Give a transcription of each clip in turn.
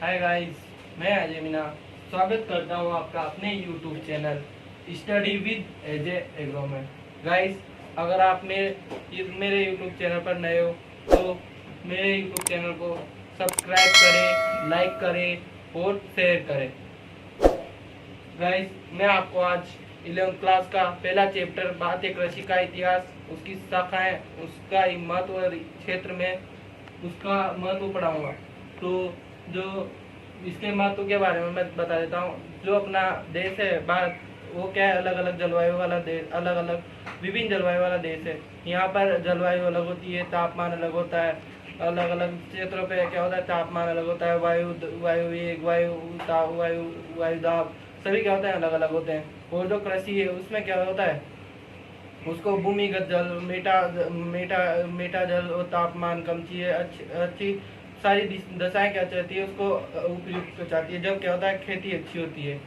Hi guys, मैं अजय मीना स्वागत करता हूं आपका अपने YouTube channel study with AJ agro में। गाइस, अगर आप मेरे यूट्यूब चैनल पर नए हो तो मेरे यूट्यूब चैनल को सब्सक्राइब करें, लाइक करें और शेयर करें। गाइस, मैं आपको आज 11th क्लास का पहला चैप्टर भारतीय कृषि का इतिहास, उसकी शाखाएं, उसका महत्व और क्षेत्र में उसका महत्व पढ़ाऊंगा। तो जो इसके महत्व के बारे में मैं बता देता हूँ। जो अपना देश है भारत, वो क्या है, अलग अलग जलवायु वाला देश, अलग अलग विभिन्न जलवायु वाला देश है। यहाँ पर जलवायु अलग होती है, तापमान अलग होता है। अलग अलग क्षेत्रों पे क्या होता है, तापमान अलग होता है, वायु वायु वेग, वायु दाब सभी क्या होते हैं, अलग अलग होते हैं। और जो कृषि है उसमें क्या होता है, उसको भूमिगत जल, मीठा जल और तापमान कम चाहिए। अच्छी सारी दशाएं क्या चाहती है, उसको उपयुक्त चाहती है। जब क्या होता है, खेती अच्छी होती है।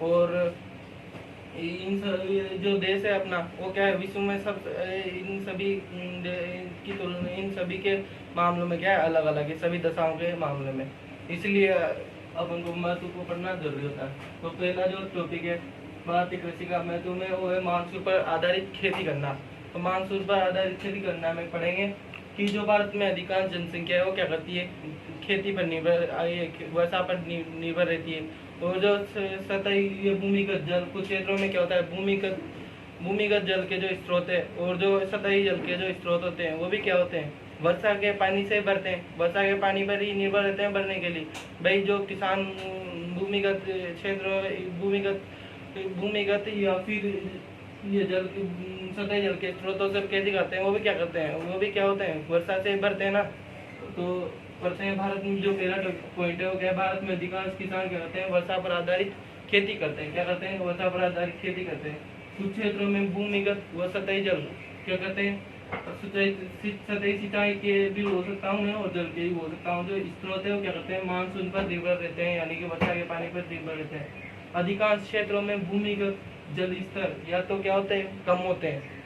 और जो देश है अपना, वो क्या है, विश्व में सब इन सभी की तुलना, इन सभी के मामलों में क्या है, अलग अलग है, सभी दशाओं के मामले में। इसलिए अब उनको महत्व को पढ़ना जरूरी होता है। तो पहला जो टॉपिक है भारतीय कृषि का महत्व में, वो है मानसून पर आधारित खेती करना। तो मानसून पर आधारित खेती करना में पढ़ेंगे कि जो भारत में अधिकांश जनसंख्या है वो क्या करती है, खेती पर निर्भर, वर्षा पर निर्भर रहती है। और जो सतही भूमिगत जल, कुछ क्षेत्रों में क्या होता है, भूमिगत जल के जो स्रोत है और जो सतही जल के जो स्रोत होते हैं, वो भी क्या होते हैं, वर्षा के पानी से भरते हैं। वर्षा के पानी पर ही निर्भर रहते हैं भरने के लिए। भाई जो किसान भूमिगत क्षेत्र, भूमिगत या फिर ये सतही जल के स्रोतों से खेती करते हैं, वो भी क्या करते हैं, वो भी क्या होते हैं, वर्षा से भरते हैं ना। तो पढ़ते हैं भारत में जो पहला पॉइंट है वो क्या है, भारत में अधिकांश किसान क्या करते हैं, वर्षा पर आधारित खेती करते हैं। क्या करते हैं, वर्षा पर आधारित खेती करते हैं। कुछ क्षेत्रों में भूमिगत व सतही जल क्या करते हैं, सतही सिंचाई के भी हो सकता हूँ मैं, और जल के भी हो सकता हूँ। जो स्रोत है वो क्या करते हैं, मानसून पर निर्भर रहते हैं, यानी कि वर्षा के पानी पर निर्भर रहते हैं। अधिकांश क्षेत्रों में भूमिगत जल स्तर या तो क्या होते हैं, कम होते हैं।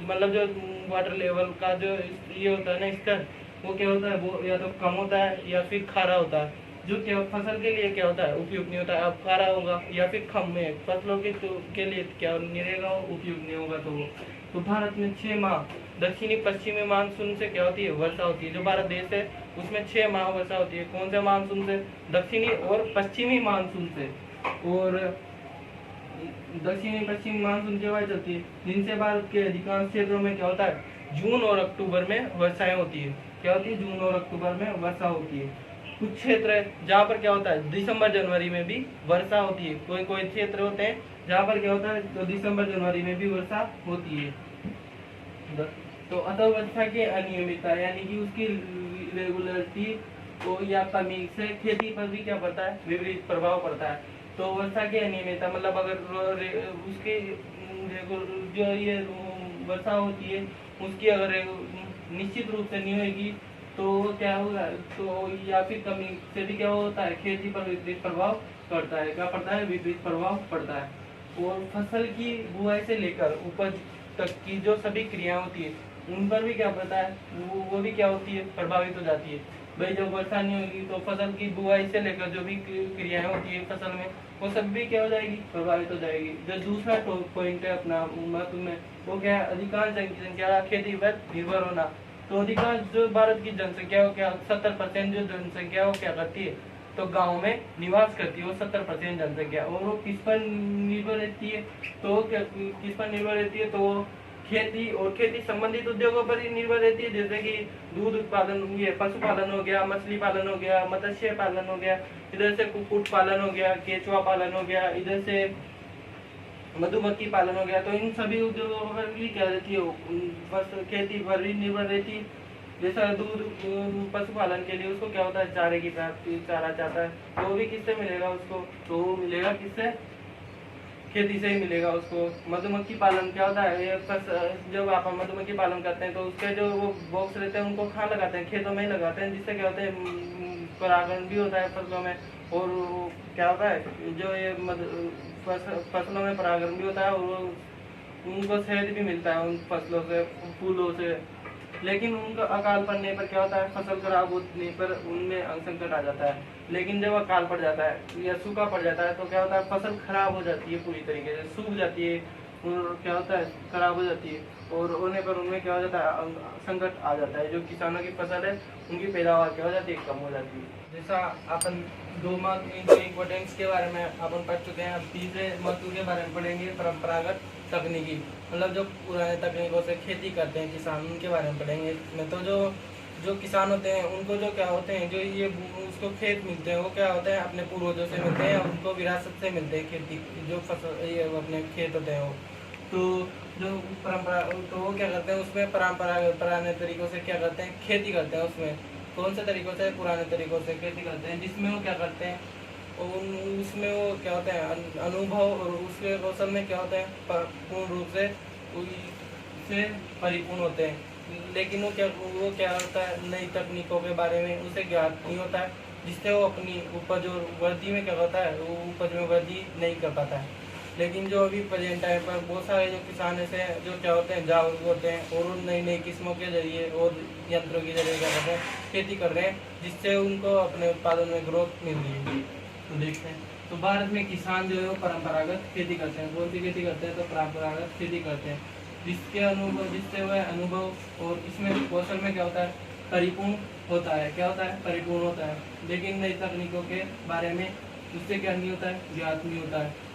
मतलब जो वाटर लेवल का जो ये होता है ना स्तर, वो क्या होता है, वो या तो कम होता है या फिर खारा होता है, जो क्या फसल के लिए क्या होता है, उपयुक्त नहीं होता है। अब खारा होगा या फिर कम में फसलों के लिए क्या नहीं रहेगा, वो उपयुक्त नहीं होगा। तो भारत में 6 माह दक्षिणी पश्चिमी मानसून से क्या होती है, वर्षा होती है। जो भारत देश है उसमें 6 माह वर्षा होती है। कौन से मानसून से, दक्षिणी और पश्चिमी मानसून से। और दक्षिणी पश्चिमी मानसून की हवा चलती है, जिनसे भारत के अधिकांश क्षेत्रों में क्या होता है, जून और अक्टूबर में वर्षाएं होती है। क्या होती है, जून और अक्टूबर में वर्षा होती है। कुछ क्षेत्र है जहाँ पर क्या होता है, दिसंबर जनवरी में भी वर्षा होती है। कोई कोई क्षेत्र होते हैं जहाँ पर क्या होता है, तो दिसंबर जनवरी में भी वर्षा होती है। तो अर्थव्यवस्था की अनियमितता यानी कि उसकी रेगुलरिटी को या कमी से खेती पर भी क्या पड़ता है, विपरीत प्रभाव पड़ता है। तो वर्षा की अनियमितता मतलब अगर उसकी जो ये वर्षा होती है उसकी अगर निश्चित रूप से नहीं होगी तो क्या होगा, तो या फिर कमी से भी क्या होता है, खेती पर विपरीत प्रभाव पड़ता है। क्या पड़ता है, विपरीत प्रभाव पड़ता है। और फसल की बुआई से लेकर उपज तक की जो सभी क्रियाएं होती है, उन पर भी क्या पड़ता है, वो भी क्या होती है, प्रभावित हो जाती है। भाई जब वर्षा नहीं होगी तो फसल की बुआई से लेकर जो भी क्रियाएं होती है फसल में, वो सब भी क्या हो जाएगी, प्रभावित हो जाएगी। जो दूसरा पॉइंट है अपना महत्व में, वो क्या है, अधिकांश जनसंख्या खेती पर निर्भर होना। तो अधिकांश जो भारत की जनसंख्या हो, क्या 70% जो जनसंख्या हो क्या करती है, तो गांव में निवास करती है वो 70% जनसंख्या। और वो किस पर निर्भर रहती है, तो किस पर निर्भर रहती है, तो खेती और खेती संबंधित उद्योगों पर ही निर्भर रहती है। जैसे कि दूध उत्पादन, ये पशुपालन हो गया, मछली पालन हो गया, मत्स्य पालन हो गया, इधर से कुक्कुट पालन हो गया, केचुआ पालन हो गया, इधर से मधुमक्खी पालन हो गया। तो इन सभी उद्योगों पर भी क्या रहती है, बस खेती पर भी निर्भर रहती है। जैसा दूध पशुपालन के लिए उसको क्या होता है, चारे की प्राप्ति, चारा चाहता है, तो वो भी किससे मिलेगा उसको, तो वो मिलेगा किससे, खेती से ही मिलेगा उसको। मधुमक्खी पालन क्या होता है, जब आप मधुमक्खी पालन करते हैं तो उसके जो वो बॉक्स रहते हैं उनको कहाँ लगाते हैं, खेतों में ही लगाते हैं, जिससे क्या होता है, परागण भी होता है फसलों में। और क्या होता है, जो ये फसलों में परागण भी होता है और उनको शहद भी मिलता है उन फसलों से, फूलों से। लेकिन उनका अकाल पड़ने पर क्या होता है, फसल खराब होने पर उनमें अंग संकट आ जाता है। लेकिन जब अकाल पड़ जाता है या सूखा पड़ जाता है तो क्या होता है, फसल खराब हो जाती है, पूरी तरीके से सूख जाती है और क्या होता है, खराब हो जाती है। और होने पर उनमें क्या हो जाता है, संकट आ जाता है। जो किसानों की फसल है उनकी पैदावार क्या हो जाती है, कम हो जाती है। जैसा अपन 2 महत्व इम्पोर्टेंस के बारे में अपन पढ़ चुके हैं, अब तीसरे महत्व के बारे में पढ़ेंगे, परंपरागत तकनीकी, मतलब जो पुराने तकनीकों से खेती करते हैं किसान, उनके बारे में पढ़ेंगे इसमें। तो जो किसान होते हैं उनको जो क्या होते हैं, जो ये उसको खेत मिलते हैं, वो क्या होते हैं, अपने पूर्वजों से मिलते हैं, उनको विरासत से मिलते हैं खेती, जो फसल ये अपने खेत होते हैं वो। तो जो परंपरा, तो वो क्या करते हैं, उसमें परंपरागत पुराने तरीकों से क्या करते हैं, खेती करते हैं। उसमें कौन से तरीकों से, पुराने तरीकों से खेती करते हैं, जिसमें वो क्या करते हैं, उसमें वो क्या होते हैं, अनुभव और उसके कौशल में क्या होते हैं, पूर्ण रूप से परिपूर्ण होते हैं। लेकिन वो क्या होता है, नई तकनीकों के बारे में उसे ज्ञात नहीं होता है, जिससे वो अपनी उपज और वृद्धि में क्या होता है, वो उपज में वृद्धि नहीं कर पाता है। लेकिन जो अभी प्रेजेंट टाइम पर बहुत सारे जो किसान ऐसे हैं जो क्या होते हैं, जागरूक होते हैं और उन नई नई किस्मों के जरिए और यंत्रों के जरिए क्या करते हैं, खेती कर रहे हैं, जिससे उनको अपने उत्पादन में ग्रोथ मिल रही है। तो देखते हैं, तो भारत में किसान जो है वो परंपरागत खेती करते हैं। कौन सी खेती करते हैं, तो परंपरागत खेती करते हैं, जिससे वह अनुभव और इसमें कौशल में क्या होता है, परिपूर्ण होता है। क्या होता है, परिपूर्ण होता है। लेकिन नई तकनीकों के बारे में उससे क्या नहीं होता है, ज्ञात नहीं होता है,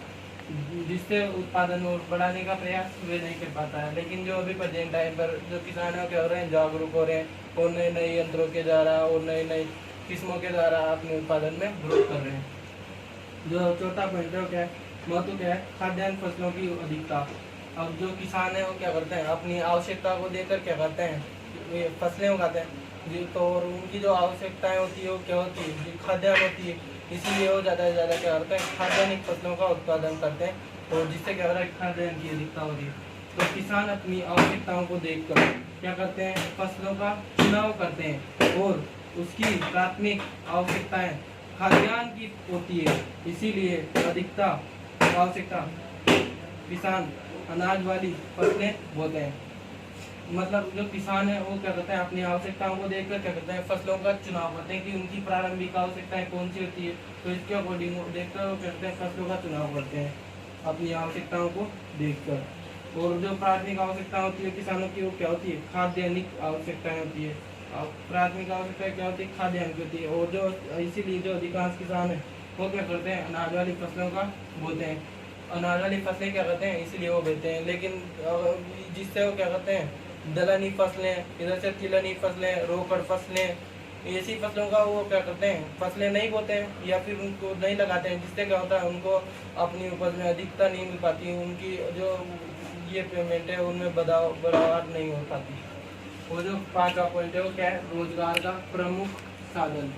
जिससे उत्पादन और बढ़ाने का प्रयास वे नहीं कर पाता है। लेकिन जो अभी प्रेजेंट टाइम पर जो किसान है क्या हो रहे हैं, जागरूक हो रहे हैं और नए नए यंत्रों के द्वारा और नई नई किस्मों के द्वारा अपने उत्पादन में ग्रोथ कर रहे हैं। जो चौथा पॉइंट है क्या है, महत्व क्या है, खाद्यान्न फसलों की अधिकता। अब जो किसान है वो क्या करते हैं, अपनी आवश्यकता को देखकर क्या करते हैं, ये फसलें उगाते हैं जी। तो और उनकी जो आवश्यकताएं होती है वो क्या होती है, जो खाद्यान्न होती है, इसीलिए वो ज़्यादा से ज़्यादा क्या करते हैं, खाद्यान्न फसलों का उत्पादन करते हैं और जिससे क्या हो रहा है, खाद्यान्न की अधिकता हो रही है। तो किसान अपनी आवश्यकताओं को देखकर क्या करते हैं, फसलों का चुनाव करते हैं और उसकी प्राथमिक आवश्यकताएं खाद्यान्न की होती है, इसीलिए अधिकता आवश्यकता किसान अनाज वाली फसलें बोते हैं। मतलब जो किसान है वो क्या करते हैं, अपनी आवश्यकताओं को देखकर क्या करते हैं, फसलों का चुनाव करते हैं कि उनकी प्रारंभिक आवश्यकताएं कौन सी होती है, तो इसके अकॉर्डिंग देखकर वो करते हैं, फसलों का चुनाव करते हैं अपनी आवश्यकताओं को देखकर। और जो प्राथमिक आवश्यकता होती है किसानों की, वो क्या होती है, खाद्यान्निक आवश्यकताएं होती है। प्राथमिक आवश्यकता क्या होती है, खाद्यान्न की होती है। और जो इसीलिए जो अधिकांश किसान है वो क्या करते हैं, अनाज वाली फसलों का बोते हैं। अनाज वाली फसलें क्या करते हैं, इसलिए वो बोते हैं। लेकिन जिससे वो क्या करते हैं, दलहनी फसलें, इधर से तिलहनी फसलें, रोकड़ फसलें, ऐसी फसलों का वो क्या करते हैं, फसलें नहीं बोते हैं या फिर उनको नहीं लगाते हैं, जिससे क्या होता है, उनको अपनी उपज में अधिकता नहीं मिल पाती, उनकी जो ये पेमेंट है उनमें बढ़ाव नहीं हो पाती। वो जो पांचवा पॉइंट है वो क्या है, रोजगार का प्रमुख साधन।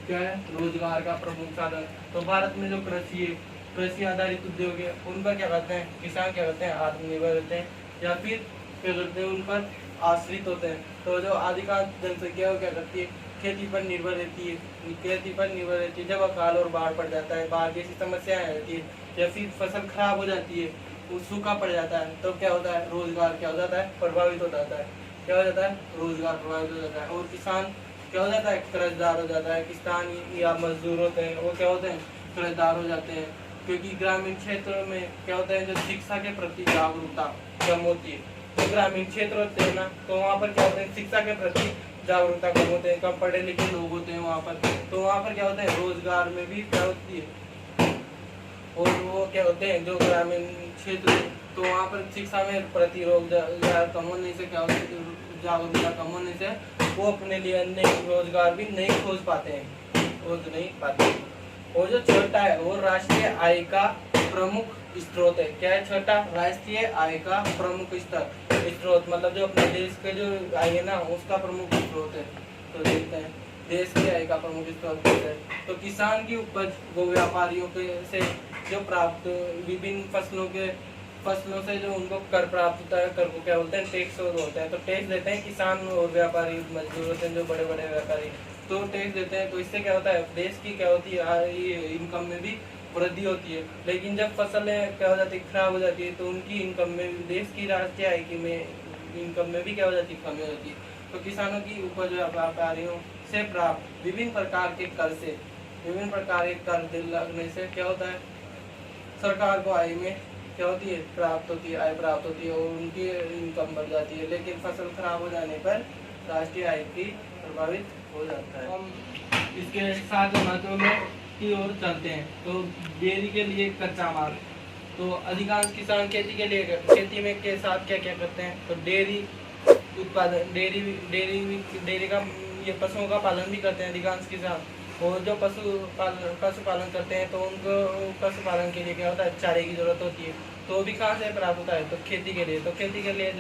क्या है, रोजगार का प्रमुख साधन। तो भारत में जो कृषि है, कृषि आधारित उद्योग है, उन पर क्या करते हैं किसान, क्या करते हैं, आत्मनिर्भर रहते हैं या फिर क्या करते हैं, उन पर आश्रित होते हैं। तो जो अधिकांश जनसंख्या वो क्या करती है, खेती पर निर्भर रहती है, खेती पर निर्भर रहती है। जब अकाल और बाढ़ पड़ जाता है, बाढ़ जैसी समस्याएं रहती है या फिर फसल खराब हो जाती है, सूखा पड़ जाता है, तो क्या होता है, रोजगार क्या हो जाता है, प्रभावित हो जाता है। क्या हो जाता है, रोजगार प्रभावित हो जाता है और किसान क्या हो जाता है, कर्जदार हो जाता है। किसान या मजदूर होते हैं वो क्या होते हैं, कर्जदार हो जाते हैं। क्योंकि ग्रामीण क्षेत्रों में क्या होता है, जो शिक्षा के प्रति जागरूकता कम होती है। तो ग्रामीण क्षेत्र होते हैं ना, तो वहाँ पर क्या होते हैं, शिक्षा के प्रति जागरूकता कम होते हैं, कम पढ़े लिखे लोग होते हैं वहाँ पर। तो वहाँ पर क्या होता है, रोजगार में भी क्या होती है, और वो क्या होते हैं जो ग्रामीण क्षेत्र, तो वहाँ पर शिक्षा में प्रतिरोध कम होने से क्या होता है, जागरूकता कम होने से वो अपने लिए अन्य रोजगार भी नहीं खोज पाते हैं, खोज नहीं पाते। और जो छठा है वो राष्ट्रीय आय का प्रमुख स्रोत है। क्या है, छठा, राष्ट्रीय आय का प्रमुख स्रोत, मतलब जो अपने देश के जो आय है ना उसका प्रमुख स्रोत है। तो देखते हैं देश की आय का प्रमुख स्रोत है। तो किसान की उपज वो व्यापारियों के से जो प्राप्त विभिन्न फसलों से जो उनको कर प्राप्त होता है, कर को क्या बोलते हैं, टैक्स होता है। तो टैक्स देते हैं किसान और व्यापारी, मजदूर होते हैं जो बड़े बड़े व्यापारी, तो टैक्स देते हैं। तो इससे क्या होता है, देश की क्या होती है, इनकम में भी वृद्धि होती है। लेकिन जब फसलें क्या हो जाती है, खराब हो जाती है, तो उनकी इनकम में, देश की राष्ट्रीय आय की में इनकम में भी क्या हो जाती है, कमी हो जाती है। तो किसानों की उपज व्यापारियों से प्राप्त विभिन्न प्रकार के कर लगने से क्या होता है, सरकार को आय में क्या होती है, आय प्राप्त होती है और उनकी इनकम बढ़ जाती है। लेकिन फसल खराब हो जाने पर राष्ट्रीय आय की प्रभावित हो जाता है। हम इसके साथ महत्व में की ओर चलते हैं। तो डेयरी के लिए कच्चा माल, तो अधिकांश किसान खेती में के साथ क्या क्या करते हैं, तो डेयरी उत्पादन, डेयरी का ये पशुओं का पालन भी करते हैं अधिकांश किसान। और जो पशुपालन करते हैं तो उनको पशुपालन के लिए क्या होता है, चारे की जरूरत होती है। तो भी कहाँ से प्राप्त होता है, तो खेती के लिए। तो खेती के लिए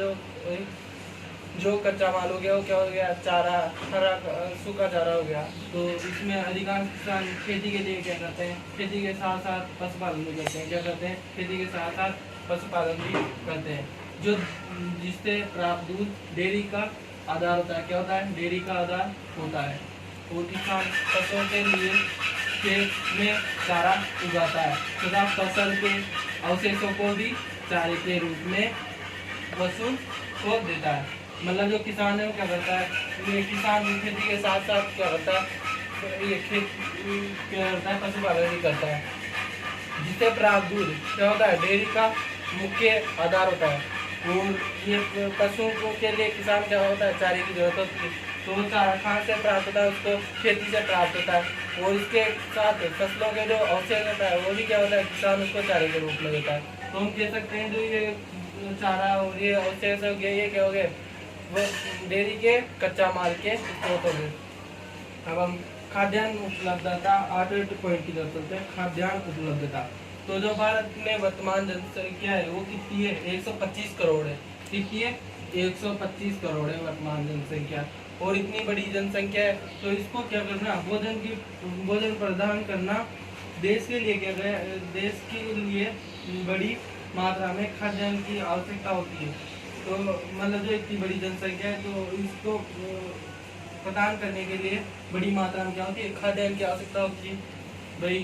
जो कच्चा माल हो गया वो क्या हो गया, चारा, हरा सूखा चारा हो गया। तो इसमें अधिकांश किसान खेती के लिए क्या करते हैं, खेती के साथ साथ पशुपालन भी करते हैं। क्या करते हैं, खेती के साथ साथ पशुपालन भी करते हैं। जो जिससे प्राप्त दूध डेयरी का आधार होता है। क्या होता है, डेयरी का आधार होता है। और किसान पशुओं के लिए खेत में चारा उगाता है तथा फसल के अवशेषों को भी चारे के रूप में पशु को देता है। मतलब जो किसान है वो क्या करता है, ये किसान खेती के साथ साथ क्या करता है, ये क्या करता है, पशुपालन भी करता है। जिससे प्राप्त दूध क्या होता है, डेयरी का मुख्य आधार होता है। और ये पशुओं के लिए किसान क्या होता है, चारे की जरूरत होती है। तो चारा कहाँ से प्राप्त होता है, उसको खेती से प्राप्त होता है। और इसके साथ फसलों के जो अवशेष होता है वो भी क्या होता है, किसान उसको चारे के रूप में देता है। तो हम कह सकते हैं जो ये चारा और ये अवशेष हो गया, ये क्या हो गए, वो डेयरी के कच्चा माल के स्रोत हो गए। अब हम खाद्यान्न उपलब्धता 8 पॉइंट की तरफ चलते हैं। खाद्यान्न उपलब्धता, तो जो भारत में वर्तमान जनसंख्या है वो कितनी है, 125 करोड़ है। कितनी है, 125 करोड़ है वर्तमान जनसंख्या। और इतनी बड़ी जनसंख्या है तो इसको क्या करना, भोजन प्रदान करना देश के लिए क्या है, देश के लिए बड़ी मात्रा में खाद्यान्न की आवश्यकता होती है। तो मतलब जो इतनी बड़ी जनसंख्या है तो इसको प्रदान करने के लिए बड़ी मात्रा में क्या होती है, खाद्यान्न की आवश्यकता होती है। भाई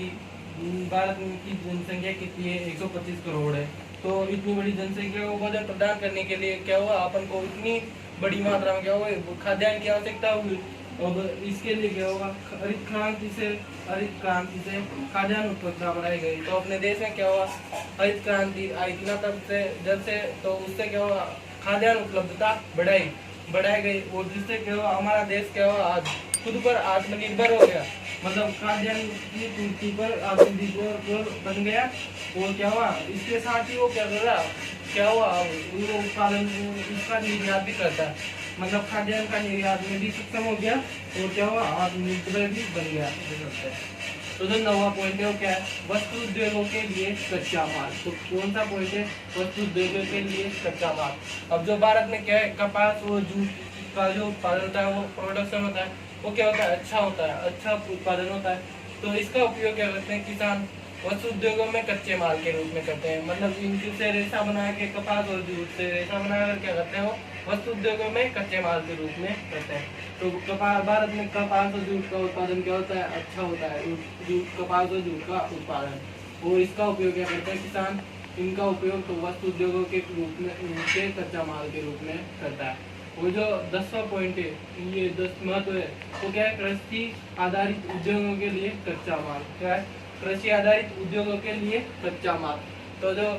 भारत की जनसंख्या कितनी है, 125 करोड़ है। तो इतनी बड़ी जनसंख्या को भोजन प्रदान करने के लिए क्या हुआ, अपन को इतनी बड़ी मात्रा में क्या होगा, खाद्यान्न की आवश्यकता होगी। अब इसके लिए क्या होगा, हरित क्रांति से खाद्यान्न उत्पादकता बढ़ाई गई। तो अपने देश में क्या हुआ, हरित क्रांति आई थी ना तब से, जब से, तो उससे क्या हुआ, खाद्यान्न उपलब्धता बढ़ाई गई। और जिससे क्या हुआ, हमारा देश क्या हुआ, आज खुद पर आत्मनिर्भर हो गया। मतलब खाद्यान्न की पूर्ति पर आत्मनिर्भर बन गया। और क्या हुआ, इसके साथ ही वो क्या कर रहा, क्या हुआ, वो उत्पादन इसका निर्यात भी करता है। मतलब खाद्यान्न का निर्यात में भी सक्षम हो गया। और क्या हुआ, आत्मनिर्भर भी बन गया। तो जो 9वां पॉइंट है वो क्या है, वस्तु उद्योगों के लिए कच्चा माल। तो कौन सा पॉइंट है, वस्तु उद्योगों के लिए कच्चा माल। अब जो भारत में क्या है, कपास और जूट का जो उत्पादन होता है, वो प्रोडक्शन होता है, वो क्या होता है, अच्छा होता है, अच्छा उत्पादन होता है। तो इसका उपयोग क्या करते हैं किसान, वस्तु उद्योगों में कच्चे माल के रूप में करते हैं। मतलब इनसे रेशा बना के, कपास और जूट से रेशा बनाकर क्या करते हैं, वो वस्तु उद्योगों में कच्चे माल के रूप में करते हैं। तो भारत में कपास और जूट का उत्पादन क्या होता है, अच्छा होता है, कपास और जूट का उत्पादन। और इसका उपयोग क्या करते हैं किसान, इनका उपयोग तो वस्तु उद्योगों के रूप में, के कच्चा माल के रूप में करता है। वो जो 10वां पॉइंट है, ये 10 महत्व है, वो क्या है, कृषि आधारित उद्योगों के लिए कच्चा माल। क्या है, कृषि आधारित उद्योगों के लिए कच्चा माल। तो जो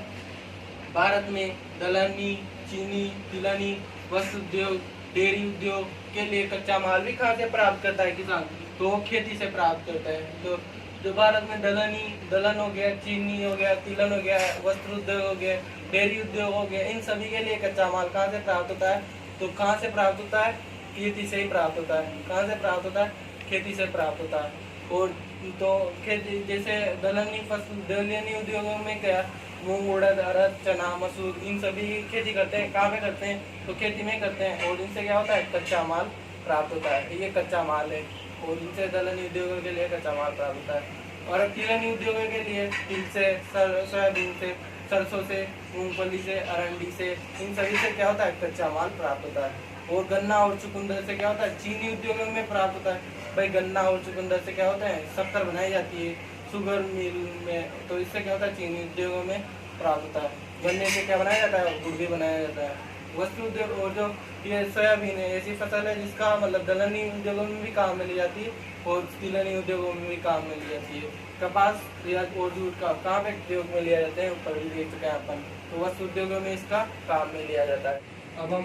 भारत में दलहनी, चीनी, तिलहनी, वस्त्र उद्योग, डेयरी उद्योग के लिए कच्चा माल भी कहाँ से प्राप्त करता है किसान, तो वो खेती से प्राप्त करता है। तो जो भारत में दलहन हो गया, चीनी हो गया, तिलहन हो गया, वस्त्र उद्योग हो गया, डेयरी उद्योग हो गया, इन सभी के लिए कच्चा माल कहाँ से प्राप्त होता है, तो कहाँ से प्राप्त होता है, खेती से ही प्राप्त होता है। कहाँ से प्राप्त होता है, खेती से प्राप्त होता है। और तो खेती, जैसे दलहनी उद्योगों में क्या, मूंग, उड़द, अरहर, चना, मसूर, इन सभी की खेती करते हैं। कहाँ पे करते हैं, तो खेती में करते हैं। और इनसे क्या होता है, कच्चा माल प्राप्त होता है, ये कच्चा माल है। और इनसे दलहनी उद्योगों के लिए कच्चा माल प्राप्त होता है। और अब तिलहनी उद्योगों के लिए तिल से, सोयाबीन से, सरसों से, मूंगफली से, अरंडी से, इन सभी से क्या होता है, कच्चा माल प्राप्त होता है। और गन्ना और चुकंदर से क्या होता है, चीनी उद्योगों में प्राप्त होता है। भाई गन्ना और चुकंदर से क्या होता है, शक्कर बनाई जाती है शुगर मिल में। तो इससे क्या होता है, चीनी उद्योगों में प्राप्त होता है। गन्ने से क्या बनाया जाता है, गुड़ भी बनाया जाता है। वस्त्र उद्योग और जो ये सोयाबीन है, ऐसी फसल है जिसका मतलब दलहनी उद्योगों में भी काम में ली जाती है और तिलहनी उद्योगों में भी काम में ली जाती है। कपास या और जूट का कहाँ पे उद्योग में लिया जाता है, ऊपर भी देख चुके हैं अपन, तो वस्त्र उद्योगों में इसका काम में लिया जाता है। अब हम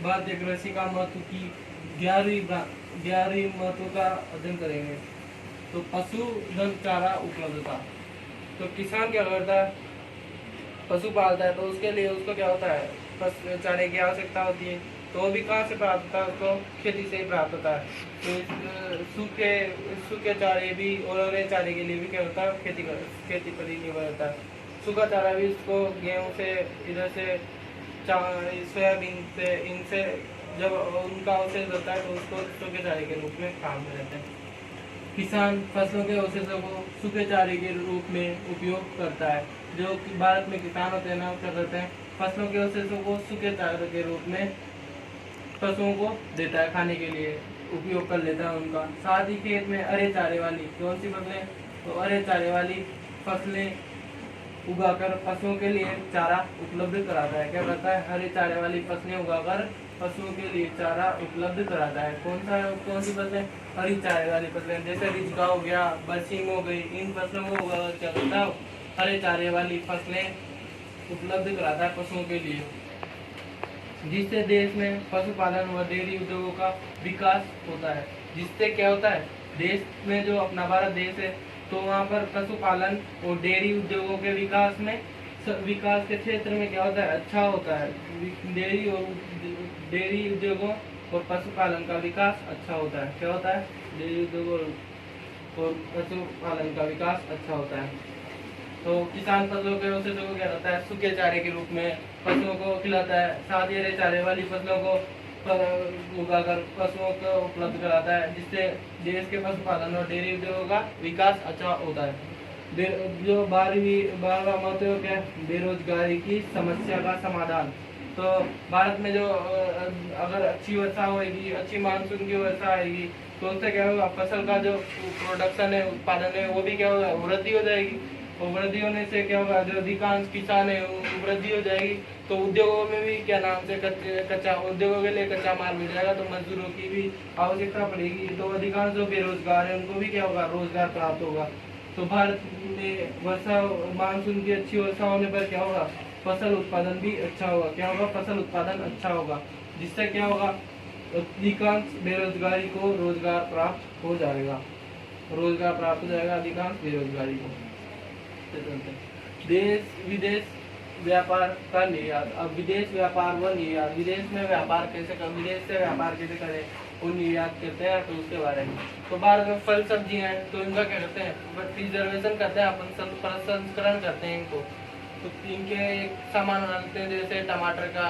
बात देख कृषि का महत्व की 11वीं महत्व का अध्ययन करेंगे। तो पशुधन चारा उपलब्धता। तो किसान क्या करता है, पशु पालता है, तो उसके लिए उसको क्या होता है, चारे की आवश्यकता होती है। तो वो भी कहाँ से प्राप्त होता है, उसको खेती से ही प्राप्त होता है। तो सूखे चारे भी और हरे चारे के लिए भी क्या होता है, खेती पर ही निर्भर होता है। सूखा चारा भी उसको गेहूँ से, इधर से सोयाबीन से, इनसे जब उनका अवशेष होता है तो उसको सूखे चारे के रूप में काम में रहते हैं। किसान फसलों के अवशेषों को सूखे चारे के रूप में उपयोग करता है। जो भारत में किसान होते हैं ना, क्या करते हैं, फसलों के अवशेषों को सूखे चारे के रूप में पशुओं को देता है, खाने के लिए उपयोग कर लेता है उनका। साथ ही खेत में हरे चारे वाली कौन सी फसलें, तो हरे चारे वाली फसलें उगाकर पशुओं के लिए चारा उपलब्ध कराता है। क्या करता है, हरे चारे वाली फसलें उगाकर पशुओं के लिए चारा उपलब्ध कराता है। कौन सी फसलें, हरी चारे वाली फसलें, जैसे रिजगा हो गया, बरसीम हो गई, इन फसलों को उगाकर क्या करता है, हरे चारे वाली फसलें उपलब्ध कराता है पशुओं के लिए, जिससे देश में पशुपालन व डेयरी उद्योगों का विकास होता है। जिससे क्या होता है, देश में जो अपना भारत देश है, तो वहाँ पर पशुपालन और डेयरी उद्योगों के विकास के क्षेत्र में क्या होता है, अच्छा होता है। डेयरी उद्योगों और पशुपालन का विकास अच्छा होता है। क्या होता है, डेयरी उद्योगों और पशुपालन का विकास अच्छा होता है। तो किसान फसलों के अवशेषों को क्या करता है, सूखे चारे के रूप में पशुओं को खिलाता है। साथ ही हरे चारे वाली फसलों को उगाकर पशुओं को उपलब्ध कराता है, जिससे देश के पशुपालन और डेयरी उद्योगों का विकास अच्छा होता है। जो 12वां महत्व क्या है, बेरोजगारी की समस्या का समाधान। तो भारत में जो अगर अच्छी वर्षा होगी, अच्छी मानसून की वर्षा आएगी, तो उससे क्या होगा, फसल का जो प्रोडक्शन है, उत्पादन है, वो भी क्या होगा, वृद्धि हो जाएगी। और वृद्धि होने से क्या होगा, जो अधिकांश किसान है वृद्धि हो जाएगी, तो उद्योगों में भी क्या नाम से कच्चा उद्योगों के लिए कच्चा माल मिल जाएगा, तो मजदूरों की भी आवश्यकता पड़ेगी। तो अधिकांश जो बेरोजगार है उनको भी क्या होगा, रोजगार प्राप्त होगा। तो भारत में वर्षा, मानसून की अच्छी वर्षा होने पर क्या होगा, फसल उत्पादन भी अच्छा होगा। क्या होगा, फसल उत्पादन अच्छा होगा, जिससे क्या होगा, अधिकांश बेरोजगारी को रोजगार प्राप्त हो जाएगा, अधिकांश बेरोजगारी को। देश विदेश व्यापार का निर्यात। अब विदेश व्यापार व निर्यात, विदेश में व्यापार कैसे कर, विदेश से व्यापार कैसे करें, वो निर्यात करते हैं, तो उसके बारे में। तो भारत में फल सब्जियां हैं, तो इनका क्या करते हैं, प्रिजर्वेशन करते हैं, अपन प्रसंस्करण करते हैं इनको। तो इनके एक सामान बनाते हैं, जैसे टमाटर का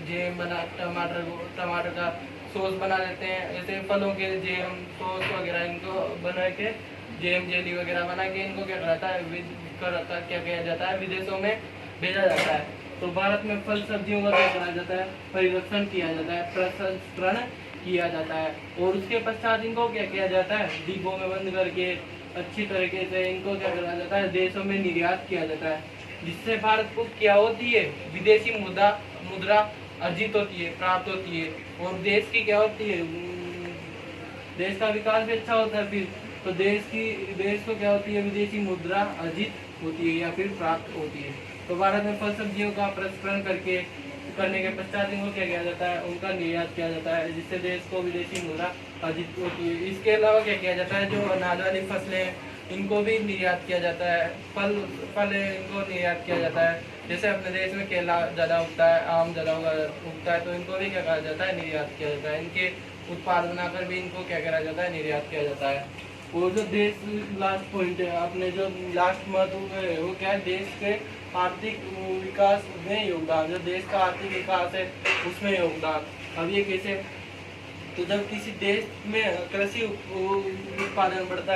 जैम बना, टमाटर का सॉस बना लेते हैं। ऐसे फलों के जैम, सॉस वगैरह इनको बना के, जैम जेली वगैरह बना के इनको क्या कराता है, क्या किया जाता है, विदेशों में भेजा जाता है। तो भारत में फल सब्जियों का क्या करा जाता है, परिरक्षण किया जाता है, प्रसंस्करण किया जाता है, और उसके पश्चात इनको क्या किया जाता है, डिब्बों में बंद करके अच्छी तरीके से इनको क्या करा जाता है, देशों में निर्यात किया जाता है, जिससे भारत को क्या होती है, विदेशी मुद्रा अर्जित होती है, प्राप्त होती है, और देश की क्या होती है, देश का विकास भी अच्छा होता है। फिर तो देश को क्या होती है, विदेशी मुद्रा अर्जित होती है या फिर प्राप्त होती है। तो भारत में फल सब्जियों का प्रसंस्करण करने के पश्चात इनको क्या किया जाता है, उनका निर्यात किया जाता है, जिससे देश को विदेशी मुद्रा अर्जित होती है। इसके अलावा क्या किया जाता है, जो अनाज वाली फसलें इनको भी निर्यात किया जाता है, फल है इनको निर्यात किया जाता है। जैसे अपने देश में केला ज़्यादा उगता है, आम ज़्यादा उगता है, तो इनको भी क्या कहा जाता है, निर्यात किया जाता है। इनके उत्पाद बनाकर भी इनको क्या करा जाता है, निर्यात किया जाता है। और जो देश लास्ट पॉइंट है, अपने जो लास्ट महत्व है वो क्या है, देश के आर्थिक विकास में योगदान। जो देश का आर्थिक विकास है उसमें योगदान। अब ये कैसे, तो जब किसी देश में कृषि उत्पादन बढ़ता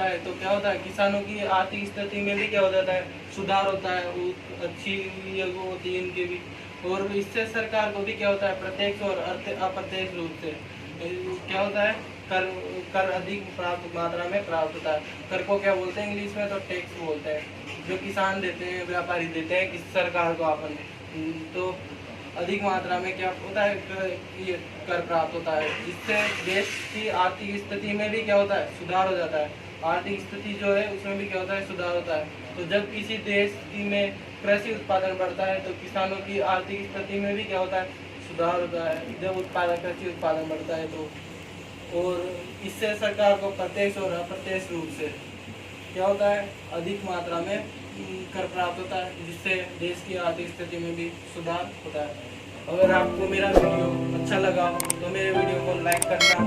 है, तो क्या होता है, किसानों की आर्थिक स्थिति में भी क्या हो जाता है, सुधार होता है, वो अच्छी होती है इनकी भी। और इससे सरकार को भी क्या होता है, प्रत्यक्ष और अप्रत्यक्ष रूप से क्या होता है, कर अधिक मात्रा में प्राप्त होता है। कर को क्या बोलते हैं इंग्लिश में, तो टैक्स बोलते हैं, जो किसान देते हैं, व्यापारी देते हैं किस सरकार को अपन। तो अधिक मात्रा में क्या होता है, ये कर प्राप्त होता है, जिससे देश की आर्थिक स्थिति में भी क्या होता है, सुधार हो जाता है। आर्थिक स्थिति जो है उसमें भी क्या होता है, सुधार होता है। तो जब किसी देश की में कृषि उत्पादन बढ़ता है तो किसानों की आर्थिक स्थिति में भी क्या होता है, सुधार होता है। जब कृषि उत्पादन बढ़ता है तो, और इससे सरकार को प्रत्यक्ष और अप्रत्यक्ष रूप से क्या होता है, अधिक मात्रा में कर प्राप्त होता है, जिससे देश की आर्थिक स्थिति में भी सुधार होता है। अगर आपको मेरा वीडियो अच्छा लगा तो मेरे वीडियो को लाइक करना